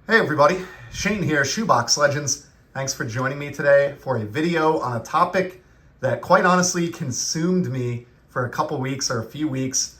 Hey everybody, Shane here, Shoebox Legends. Thanks for joining me today for a video on a topic that quite honestly consumed me for a couple weeks or a few weeks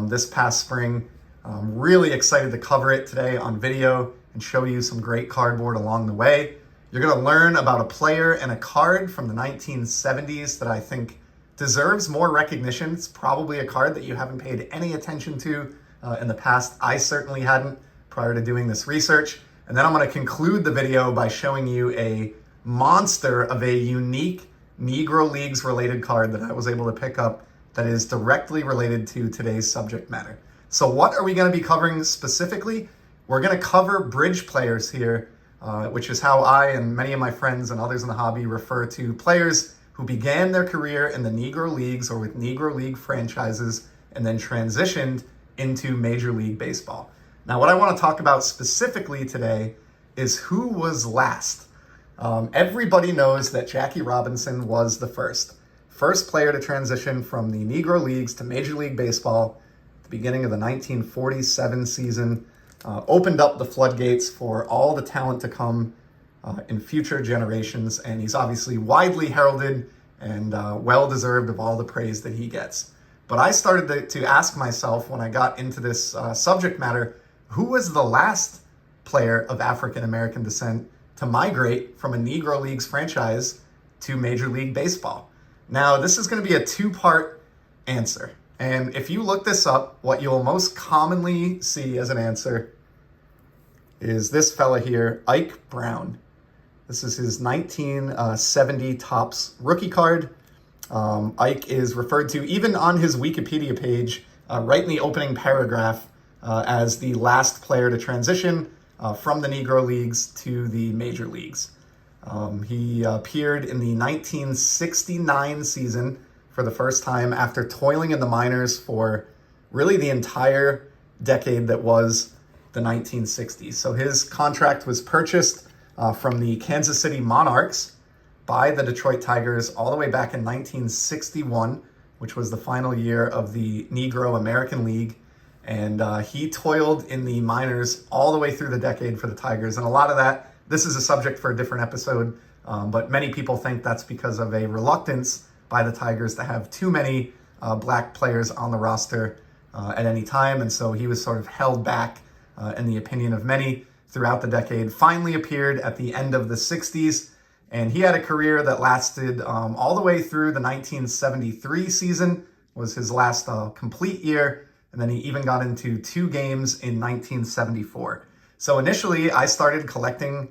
this past spring. I'm really excited to cover it today on video and show you some great cardboard along the way. You're going to learn about a player and a card from the 1970s that I think deserves more recognition. It's probably a card that you haven't paid any attention to in the past. I certainly hadn't prior to doing this research. And then I'm going to conclude the video by showing you a monster of a unique Negro Leagues related card that I was able to pick up that is directly related to today's subject matter. So what are we going to be covering specifically? We're going to cover bridge players here, which is how I and many of my friends and others in the hobby refer to players who began their career in the Negro Leagues or with Negro League franchises and then transitioned into Major League Baseball. Now, what I want to talk about specifically today is who was last. Everybody knows that Jackie Robinson was the first player to transition from the Negro Leagues to Major League Baseball at the beginning of the 1947 season, opened up the floodgates for all the talent to come in future generations, and he's obviously widely heralded and well-deserved of all the praise that he gets. But I started to ask myself when I got into this subject matter, who was the last player of African-American descent to migrate from a Negro Leagues franchise to Major League Baseball? Now, this is going to be a two-part answer. And if you look this up, what you'll most commonly see as an answer is this fella here, Ike Brown. This is his 1970 Topps rookie card. Ike is referred to, even on his Wikipedia page, right in the opening paragraph, as the last player to transition from the Negro Leagues to the Major Leagues. He appeared in the 1969 season for the first time after toiling in the minors for really the entire decade that was the 1960s. So his contract was purchased from the Kansas City Monarchs by the Detroit Tigers all the way back in 1961, which was the final year of the Negro American League. And he toiled in the minors all the way through the decade for the Tigers. And a lot of that, this is a subject for a different episode, but many people think that's because of a reluctance by the Tigers to have too many black players on the roster at any time. And so he was sort of held back, in the opinion of many, throughout the decade. Finally appeared at the end of the 60s. And he had a career that lasted all the way through the 1973 season, was his last complete year. And then he even got into 2 games in 1974. So initially, I started collecting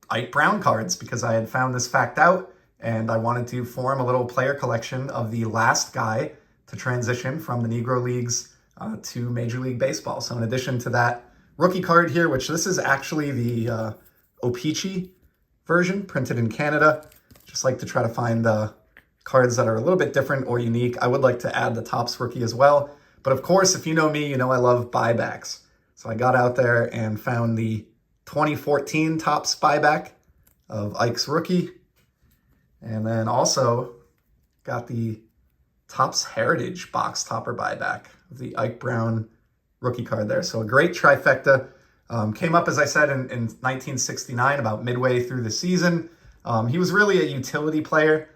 Ike Brown cards because I had found this fact out, and I wanted to form a little player collection of the last guy to transition from the Negro Leagues to Major League Baseball. So in addition to that rookie card here, which this is actually the O-Pee-Chee version, printed in Canada. Just like to try to find cards that are a little bit different or unique. I would like to add the Topps rookie as well. But of course, if you know me, you know I love buybacks. So I got out there and found the 2014 Topps buyback of Ike's rookie. And then also got the Topps Heritage box topper buyback of the Ike Brown rookie card there. So a great trifecta. Came up, as I said, in 1969, about midway through the season. He was really a utility player.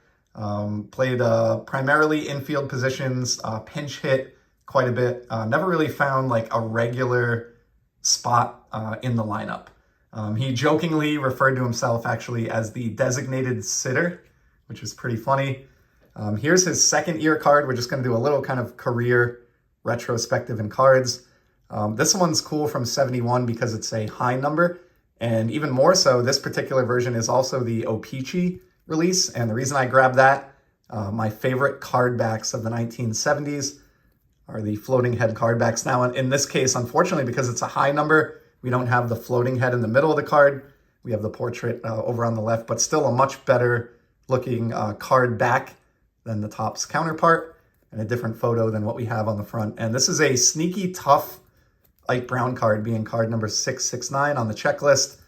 Played primarily infield positions, pinch hit quite a bit. Never really found like a regular spot in the lineup. He jokingly referred to himself actually as the designated sitter, which is pretty funny. Here's his second year card. We're just going to do a little kind of career retrospective in cards. This one's cool from 71 because it's a high number. And even more so, this particular version is also the O-Pee-Chee release. And the reason I grabbed that, my favorite card backs of the 1970s are the floating head card backs. Now, in this case, unfortunately, because it's a high number, we don't have the floating head in the middle of the card. We have the portrait over on the left, but still a much better looking card back than the Topps counterpart, and a different photo than what we have on the front. And this is a sneaky tough Ike Brown card, being card number 669 on the checklist.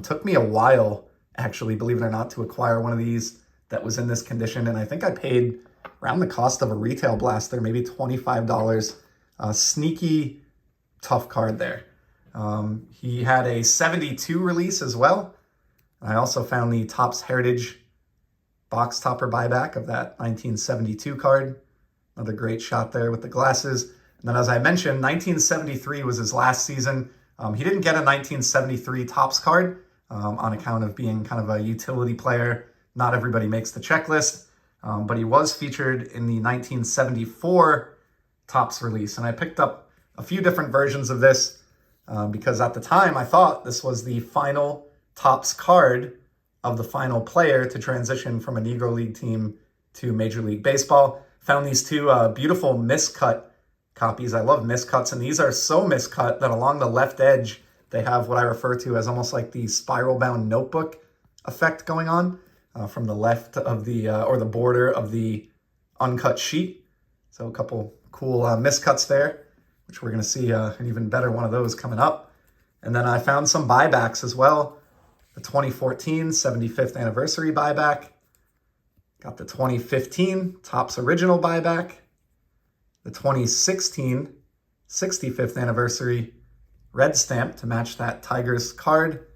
Took me a while, actually, believe it or not, to acquire one of these that was in this condition. And I think I paid around the cost of a retail blaster, maybe $25. Sneaky tough card there. He had a 72 release as well. I also found the Topps Heritage box topper buyback of that 1972 card. Another great shot there with the glasses. And then, as I mentioned, 1973 was his last season. He didn't get a 1973 Topps card on account of being kind of a utility player. Not everybody makes the checklist, but he was featured in the 1974 Topps release. And I picked up a few different versions of this because at the time I thought this was the final Topps card of the final player to transition from a Negro League team to Major League Baseball. Found these two beautiful miscut copies. I love miscuts, and these are so miscut that along the left edge, they have what I refer to as almost like the spiral bound notebook effect going on from the left of the, or the border of the uncut sheet. So a couple cool miscuts there, which we're gonna see an even better one of those coming up. And then I found some buybacks as well. The 2014 75th anniversary buyback. Got the 2015 Topps original buyback. The 2016 65th anniversary red stamp to match that Tigers card.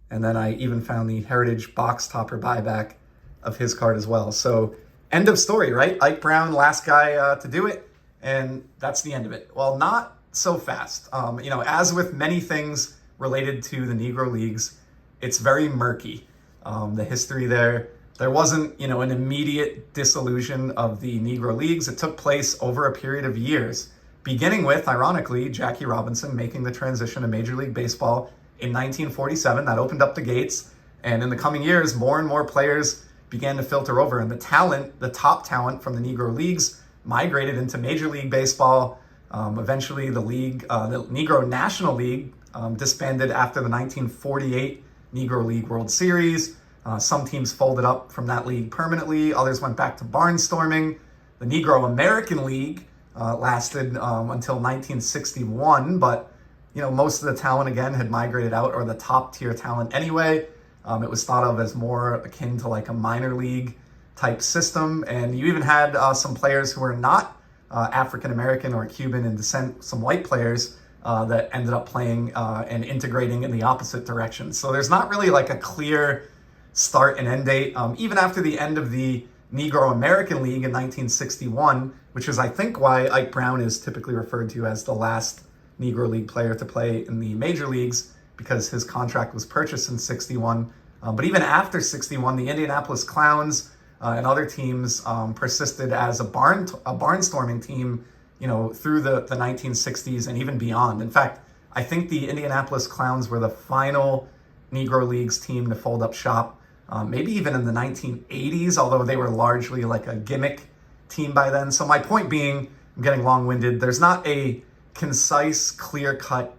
And then I even found the Heritage box topper buyback of his card as well. So end of story, right? Ike Brown, last guy to do it. And that's the end of it. Well, not so fast. As with many things related to the Negro Leagues, it's very murky. The history there wasn't, an immediate dissolution of the Negro Leagues. It took place over a period of years, beginning with, ironically, Jackie Robinson making the transition to Major League Baseball in 1947. That opened up the gates. And in the coming years, more and more players began to filter over. And the top talent from the Negro Leagues migrated into Major League Baseball. Eventually, the Negro National League disbanded after the 1948 Negro League World Series. Some teams folded up from that league permanently. Others went back to barnstorming. The Negro American League lasted until 1961, but most of the talent again had migrated out, or the top tier talent anyway. It was thought of as more akin to like a minor league type system, and you even had some players who were not African American or Cuban in descent, some white players that ended up playing and integrating in the opposite direction. So there's not really like a clear start and end date. Even after the end of the Negro American League in 1961, which is I think why Ike Brown is typically referred to as the last Negro League player to play in the major leagues, because his contract was purchased in 61. But even after 61, the Indianapolis Clowns and other teams persisted as a barnstorming team, through the 1960s and even beyond. In fact, I think the Indianapolis Clowns were the final Negro Leagues team to fold up shop, maybe even in the 1980s, although they were largely like a gimmick team by then. So my point being, I'm getting long-winded, there's not a concise, clear-cut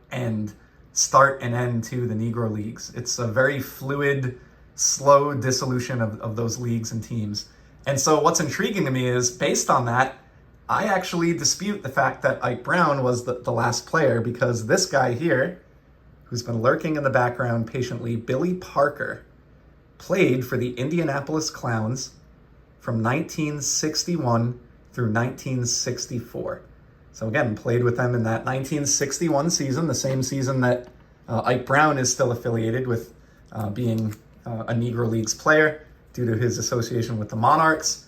start and end to the Negro Leagues. It's a very fluid, slow dissolution of those leagues and teams. And so what's intriguing to me is, based on that, I actually dispute the fact that Ike Brown was the last player, because this guy here, who's been lurking in the background patiently, Billy Parker, played for the Indianapolis Clowns from 1961 through 1964. So again, played with them in that 1961 season, the same season that Ike Brown is still affiliated with, being a Negro Leagues player due to his association with the Monarchs.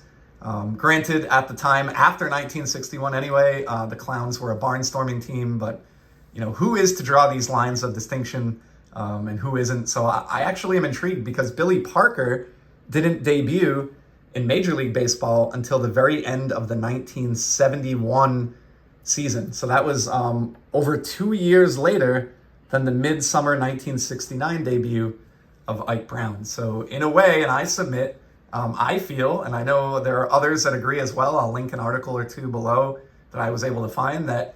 Granted, at the time, after 1961 anyway, the Clowns were a barnstorming team, but who is to draw these lines of distinction and who isn't? So I actually am intrigued, because Billy Parker didn't debut in Major League Baseball until the very end of the 1971 season. So that was over 2 years later than the midsummer 1969 debut of Ike Brown. So in a way, and I submit, I feel, and I know there are others that agree as well, I'll link an article or two below that I was able to find, that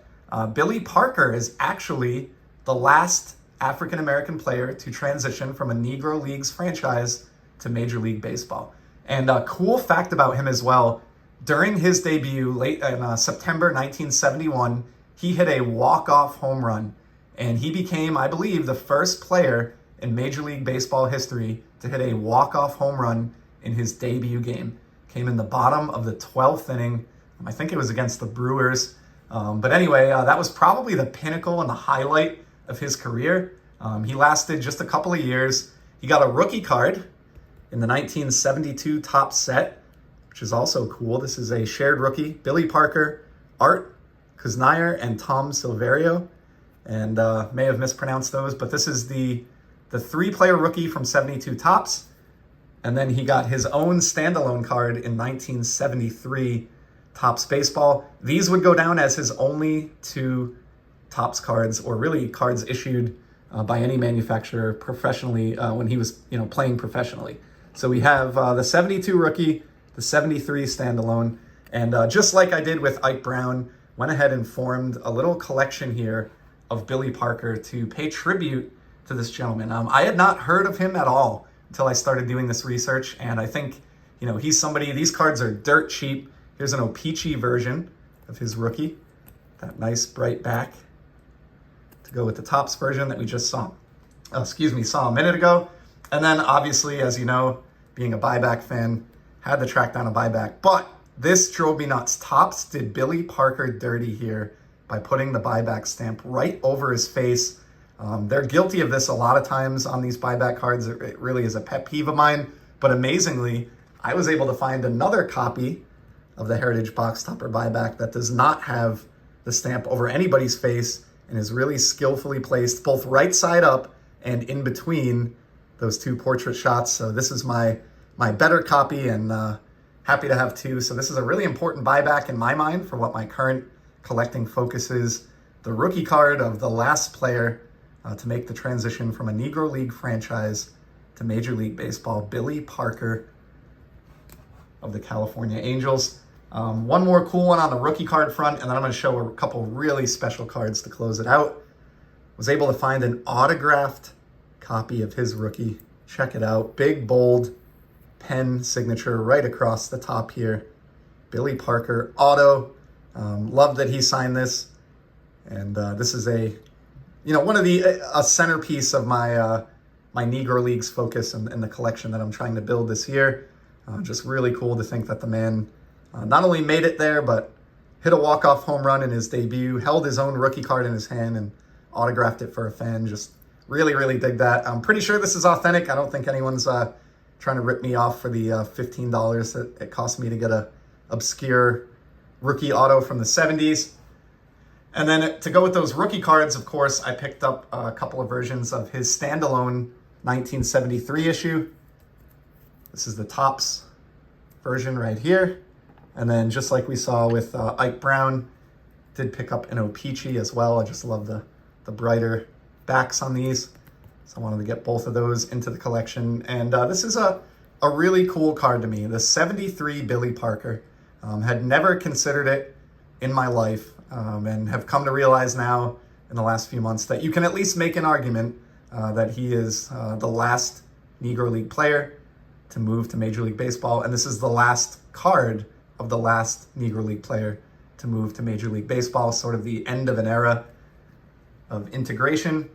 Billy Parker is actually the last African-American player to transition from a Negro Leagues franchise to Major League Baseball. And a cool fact about him as well, during his debut late in September 1971, he hit a walk-off home run, and he became, I believe, the first player in Major League Baseball history to hit a walk-off home run in his debut game. Came in the bottom of the 12th inning. I think it was against the Brewers. But anyway, that was probably the pinnacle and the highlight of his career. He lasted just a couple of years. He got a rookie card in the 1972 top set, which is also cool. This is a shared rookie, Billy Parker, Art Kuznair, and Tom Silverio. And may have mispronounced those, but this is the 3-player rookie from 72 Topps. And then he got his own standalone card in 1973 Topps Baseball. These would go down as his only 2 Topps cards, or really cards issued by any manufacturer professionally when he was playing professionally. So we have the 72 rookie, the 73 standalone, and just like I did with Ike Brown, went ahead and formed a little collection here of Billy Parker to pay tribute to this gentleman. I had not heard of him at all until I started doing this research, and I think he's somebody. These cards are dirt cheap. Here's an O-Pee-Chee version of his rookie, that nice bright back to go with the Topps version that we just saw a minute ago. And then obviously, as you know, being a buyback fan, had to track down a buyback. But this drove me nuts. Topps did Billy Parker dirty here by putting the buyback stamp right over his face. They're guilty of this a lot of times on these buyback cards. It really is a pet peeve of mine. But amazingly, I was able to find another copy of the Heritage Box Topper buyback that does not have the stamp over anybody's face and is really skillfully placed both right side up and in between those 2 portrait shots. So this is my better copy, and happy to have 2. So this is a really important buyback in my mind for what my current collecting focus is. The rookie card of the last player to make the transition from a Negro League franchise to Major League Baseball, Billy Parker of the California Angels. One more cool one on the rookie card front, and then I'm going to show a couple really special cards to close it out. Was able to find an autographed copy of his rookie. Check it out. Big, bold pen signature right across the top here. Billy Parker auto. Love that he signed this. And this is a centerpiece of my Negro Leagues focus and the collection that I'm trying to build this year. Just really cool to think that the man not only made it there, but hit a walk-off home run in his debut, held his own rookie card in his hand, and autographed it for a fan. Just really, really dig that. I'm pretty sure this is authentic. I don't think anyone's trying to rip me off for the $15 that it cost me to get a obscure rookie auto from the 70s. And then to go with those rookie cards, of course, I picked up a couple of versions of his standalone 1973 issue. This is the Topps version right here. And then just like we saw with Ike Brown, did pick up an O-Pee-Chee as well. I just love the brighter backs on these. So I wanted to get both of those into the collection. And this is a really cool card to me. The 73 Billy Parker. Had never considered it in my life, and have come to realize now in the last few months that you can at least make an argument that he is the last Negro League player to move to Major League Baseball. And this is the last card of the last Negro League player to move to Major League Baseball, sort of the end of an era of integration.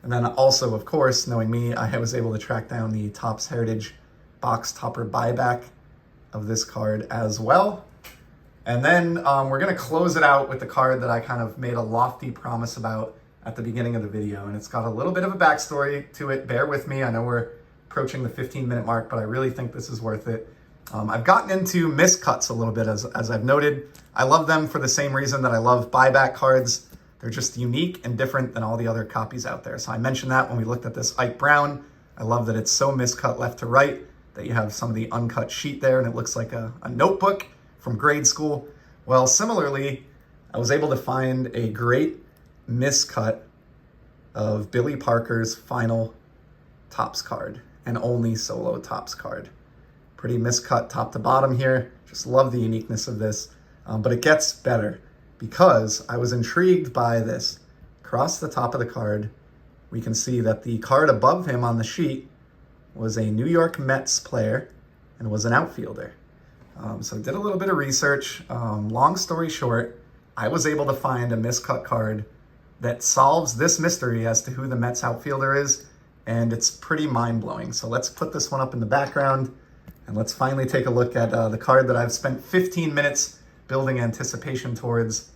And then also, of course, knowing me, I was able to track down the Topps Heritage Box Topper buyback of this card as well. And then we're going to close it out with the card that I kind of made a lofty promise about at the beginning of the video. And it's got a little bit of a backstory to it. Bear with me. I know we're approaching the 15-minute mark, but I really think this is worth it. I've gotten into miscuts a little bit, as I've noted. I love them for the same reason that I love buyback cards. They're just unique and different than all the other copies out there. So I mentioned that when we looked at this Ike Brown. I love that it's so miscut left to right, that you have some of the uncut sheet there, and it looks like a notebook from grade school. Well, similarly, I was able to find a great miscut of Billy Parker's final Topps card, and only solo Topps card. Pretty miscut top to bottom here. Just love the uniqueness of this. But it gets better, because I was intrigued by this. Across the top of the card, we can see that the card above him on the sheet was a New York Mets player and was an outfielder. So did a little bit of research. Long story short, I was able to find a miscut card that solves this mystery as to who the Mets outfielder is, and it's pretty mind-blowing. So let's put this one up in the background, and let's finally take a look at the card that I've spent 15 minutes building anticipation towards.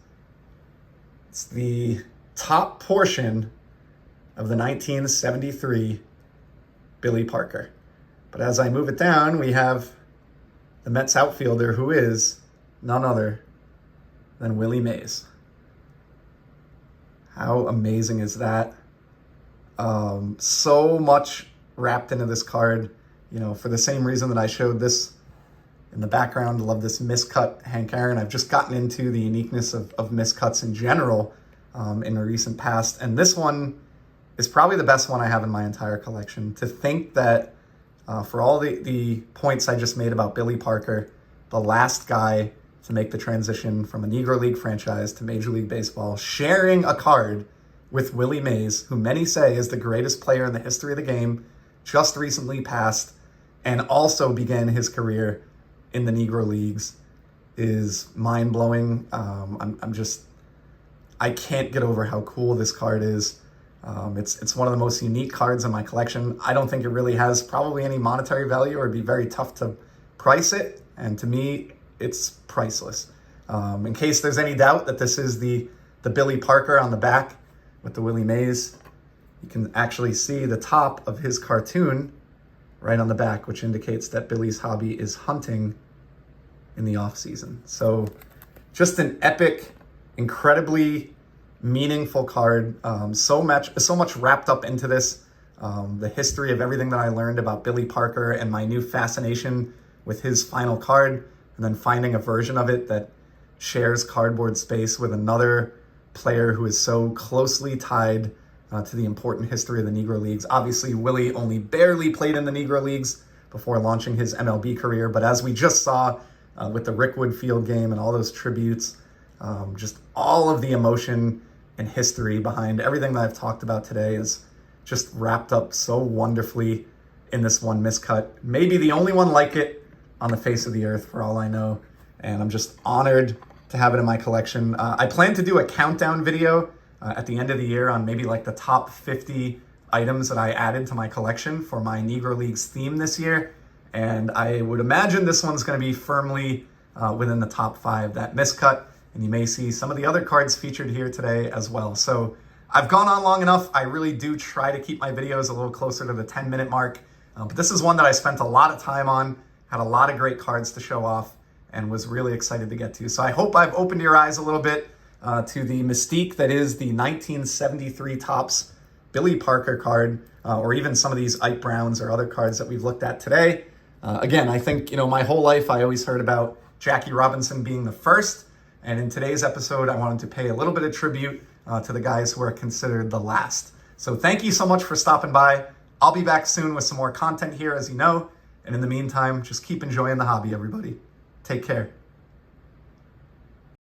It's the top portion of the 1973 Billy Parker. But as I move it down, we have the Mets outfielder, who is none other than Willie Mays. How amazing is that? So much wrapped into this card, for the same reason that I showed this in the background. I love this miscut Hank Aaron. I've just gotten into the uniqueness of miscuts in general in the recent past. And this one is probably the best one I have in my entire collection. To think that for all the points I just made about Billy Parker, the last guy to make the transition from a Negro League franchise to Major League Baseball, sharing a card with Willie Mays, who many say is the greatest player in the history of the game, just recently passed, and also began his career in the Negro Leagues, is mind-blowing. I can't get over how cool this card is. It's one of the most unique cards in my collection. I don't think it really has probably any monetary value, or it'd be very tough to price it. And to me, it's priceless. In case there's any doubt that this is the Billy Parker on the back with the Willie Mays, you can actually see the top of his cartoon right on the back, which indicates that Billy's hobby is hunting in the off season. So just an epic, incredibly meaningful card. So much wrapped up into this. The history of everything that I learned about Billy Parker and my new fascination with his final card, and then finding a version of it that shares cardboard space with another player who is so closely tied to the important history of the Negro Leagues. Obviously, Willie only barely played in the Negro Leagues before launching his MLB career, but as we just saw with the Rickwood Field game and all those tributes, just all of the emotion and history behind everything that I've talked about today is just wrapped up so wonderfully in this one miscut. Maybe the only one like it on the face of the earth, for all I know. And I'm just honored to have it in my collection. I plan to do a countdown video at the end of the year on maybe like the top 50 items that I added to my collection for my Negro Leagues theme this year. And I would imagine this one's going to be firmly within the top 5, that miscut. And you may see some of the other cards featured here today as well. So I've gone on long enough. I really do try to keep my videos a little closer to the 10-minute mark. But this is one that I spent a lot of time on, had a lot of great cards to show off, and was really excited to get to. So I hope I've opened your eyes a little bit to the mystique that is the 1973 Topps Billy Parker card, or even some of these Ike Browns or other cards that we've looked at today. Again, I think, my whole life I always heard about Jackie Robinson being the first, and in today's episode, I wanted to pay a little bit of tribute to the guys who are considered the last. So thank you so much for stopping by. I'll be back soon with some more content here, as you know. And in the meantime, just keep enjoying the hobby, everybody. Take care.